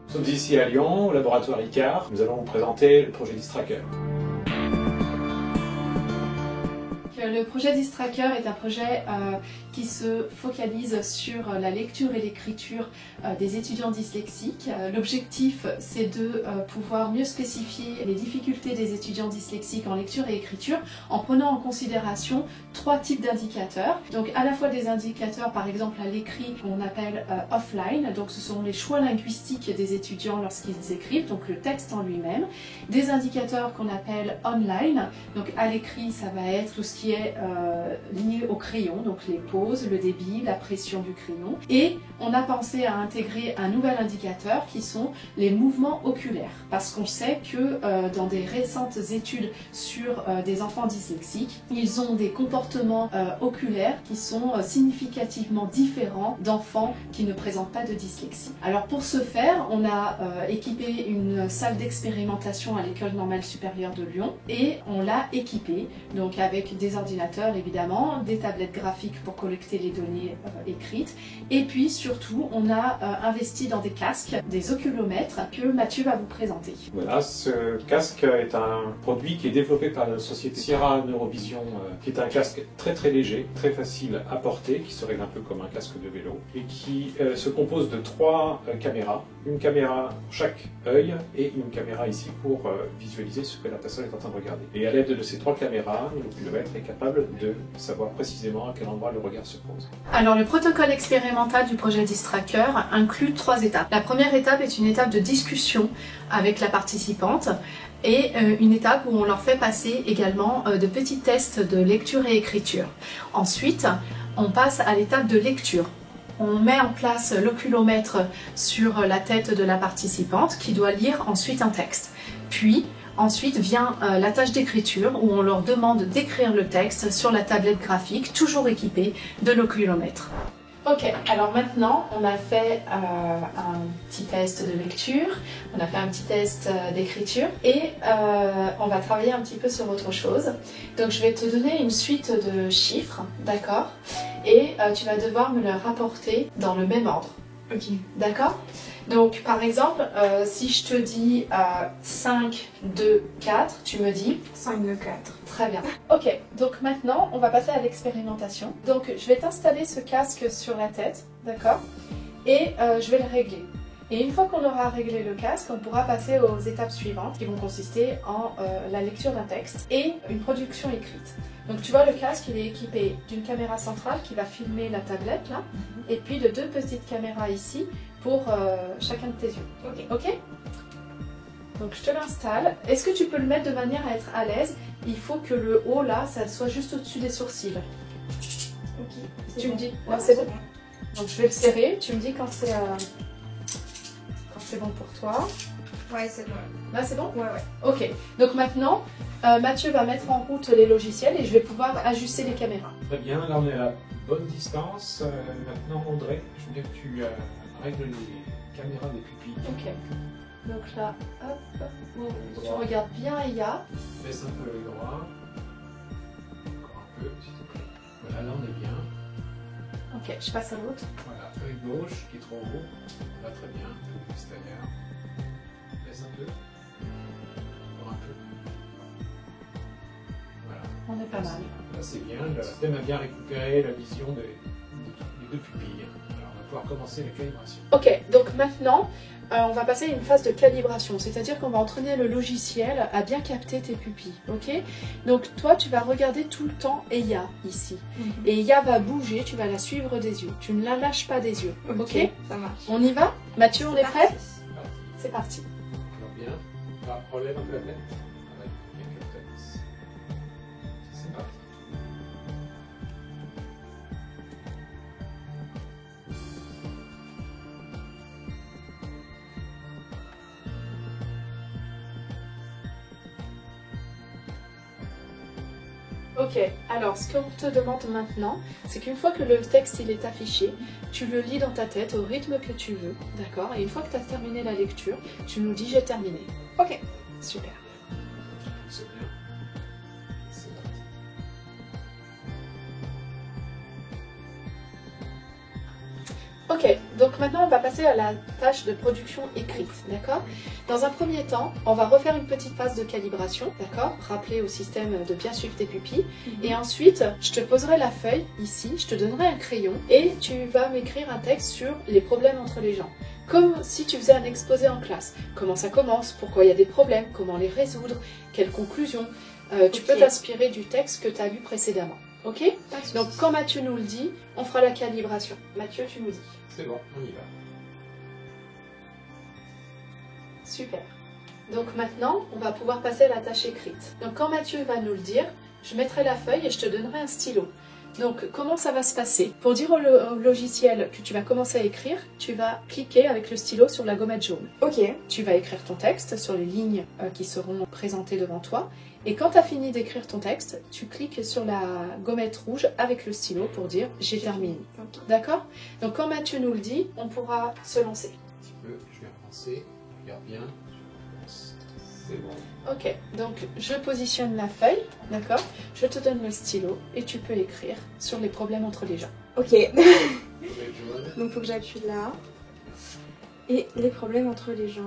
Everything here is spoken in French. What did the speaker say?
Nous sommes ici à Lyon, au laboratoire ICAR. Nous allons vous présenter le projet Distracker. Le projet Distracker est un projet qui se focalise sur la lecture et l'écriture des étudiants dyslexiques. L'objectif, c'est de pouvoir mieux spécifier les difficultés des étudiants dyslexiques en lecture et écriture en prenant en considération 3 types d'indicateurs. Donc à la fois des indicateurs par exemple à l'écrit qu'on appelle offline, donc ce sont les choix linguistiques des étudiants lorsqu'ils écrivent, donc le texte en lui-même. Des indicateurs qu'on appelle online, donc à l'écrit ça va être tout ce qui est lié au crayon, donc les pauses, le débit, la pression du crayon. Et on a pensé à intégrer un nouvel indicateur qui sont les mouvements oculaires. Parce qu'on sait que dans des récentes études sur des enfants dyslexiques, ils ont des comportements oculaires qui sont significativement différents d'enfants qui ne présentent pas de dyslexie. Alors pour ce faire, on a équipé une salle d'expérimentation à l'École normale supérieure de Lyon et on l'a équipée donc avec des ordinateurs évidemment, des tablettes graphiques pour collecter les données écrites et puis surtout on a investi dans des casques, des oculomètres que Mathieu va vous présenter. Voilà, ce casque est un produit qui est développé par la société Sierra Neurovision, qui est un casque très léger, très facile à porter, qui se règle un peu comme un casque de vélo et qui se compose de 3 caméras, une caméra pour chaque œil et une caméra ici pour visualiser ce que la personne est en train de regarder. Et à l'aide de ces 3 caméras, l'oculomètre est capable de savoir précisément à quel endroit le regard se pose. Alors le protocole expérimental du projet Distracker inclut 3 étapes. La première étape est une étape de discussion avec la participante et une étape où on leur fait passer également de petits tests de lecture et écriture. Ensuite, on passe à l'étape de lecture. On met en place l'oculomètre sur la tête de la participante qui doit lire ensuite un texte. Puis, ensuite vient la tâche d'écriture où on leur demande d'écrire le texte sur la tablette graphique, toujours équipée de l'oculomètre. Ok, alors maintenant on a fait un petit test de lecture, on a fait un petit test d'écriture et on va travailler un petit peu sur autre chose. Donc je vais te donner une suite de chiffres, d'accord? Et tu vas devoir me les rapporter dans le même ordre. Ok. D'accord? Donc par exemple, si je te dis 5, 2, 4, tu me dis 5, 2, 4. Très bien. Ok, donc maintenant on va passer à l'expérimentation. Donc je vais t'installer ce casque sur la tête, d'accord? Et je vais le régler. Et une fois qu'on aura réglé le casque, on pourra passer aux étapes suivantes qui vont consister en la lecture d'un texte et une production écrite. Donc tu vois, le casque il est équipé d'une caméra centrale qui va filmer la tablette là, et puis de 2 petites caméras ici pour chacun de tes yeux. Ok? Donc je te l'installe. Est-ce que tu peux le mettre de manière à être à l'aise? Il faut que le haut là, ça soit juste au-dessus des sourcils. Ok. Tu me dis? Ouais, c'est bon. Donc je vais le serrer. Tu me dis quand c'est bon pour toi. Ouais, c'est bon. Là c'est bon? Ouais. Ok. Donc maintenant, Mathieu va mettre en route les logiciels et je vais pouvoir ajuster les caméras. Très bien, là on est à la bonne distance. Maintenant André, je veux bien que tu règles les caméras des pupilles. Ok. Donc là, hop, tu regardes bien Aya. Baisse un peu l'œil droit. Encore un peu, s'il te plaît. Voilà, là on est bien. Ok, je passe à l'autre. Voilà, œil gauche qui est trop haut. Là très bien, un peu extérieur. Baisse un peu. Encore un peu. Voilà. On est pas mal. Là c'est bien, le système a bien récupéré la vision des 2 pupilles. Alors on va pouvoir commencer la calibration. Ok, donc maintenant, on va passer à une phase de calibration, c'est-à-dire qu'on va entraîner le logiciel à bien capter tes pupilles, ok? Donc toi, tu vas regarder tout le temps Eya ici. Et Eya va bouger, tu vas la suivre des yeux. Tu ne la lâches pas des yeux, ok? Ça marche. On y va? Mathieu, on est prêt? C'est parti. C'est parti. Alors bien. Là, relève un peu la tête. Avec quelques têtes. C'est parti. Ok, alors ce qu'on te demande maintenant, c'est qu'une fois que le texte il est affiché, tu le lis dans ta tête au rythme que tu veux, d'accord? Et une fois que tu as terminé la lecture, tu nous dis j'ai terminé. Ok. Super. C'est bien. C'est parti. Ok, donc Donc maintenant, on va passer à la tâche de production écrite, d'accord? Dans un premier temps, on va refaire une petite phase de calibration, d'accord? Rappeler au système de bien suivre tes pupilles. Et ensuite, je te poserai la feuille ici, je te donnerai un crayon et tu vas m'écrire un texte sur les problèmes entre les gens. Comme si tu faisais un exposé en classe. Comment ça commence, pourquoi il y a des problèmes, comment les résoudre, quelles conclusions. Tu peux t'inspirer du texte que tu as lu précédemment. Ok? Donc quand Mathieu nous le dit, on fera la calibration. Mathieu, tu nous dis. C'est bon, on y va. Super. Donc maintenant, on va pouvoir passer à la tâche écrite. Donc quand Mathieu va nous le dire, je mettrai la feuille et je te donnerai un stylo. Donc comment ça va se passer? Pour dire au logiciel que tu vas commencer à écrire, tu vas cliquer avec le stylo sur la gommette jaune. Ok. Tu vas écrire ton texte sur les lignes qui seront présentées devant toi. Et quand tu as fini d'écrire ton texte, tu cliques sur la gommette rouge avec le stylo pour dire « j'ai terminé ». Okay. D'accord? Donc quand Mathieu nous le dit, on pourra se lancer. Un petit peu, je vais avancer. Regarde bien. C'est bon. Ok, donc je positionne la feuille, d'accord? Je te donne le stylo et tu peux écrire sur les problèmes entre les gens. Ok. Gommette jaune. Donc faut que j'appuie là. Et les problèmes entre les gens.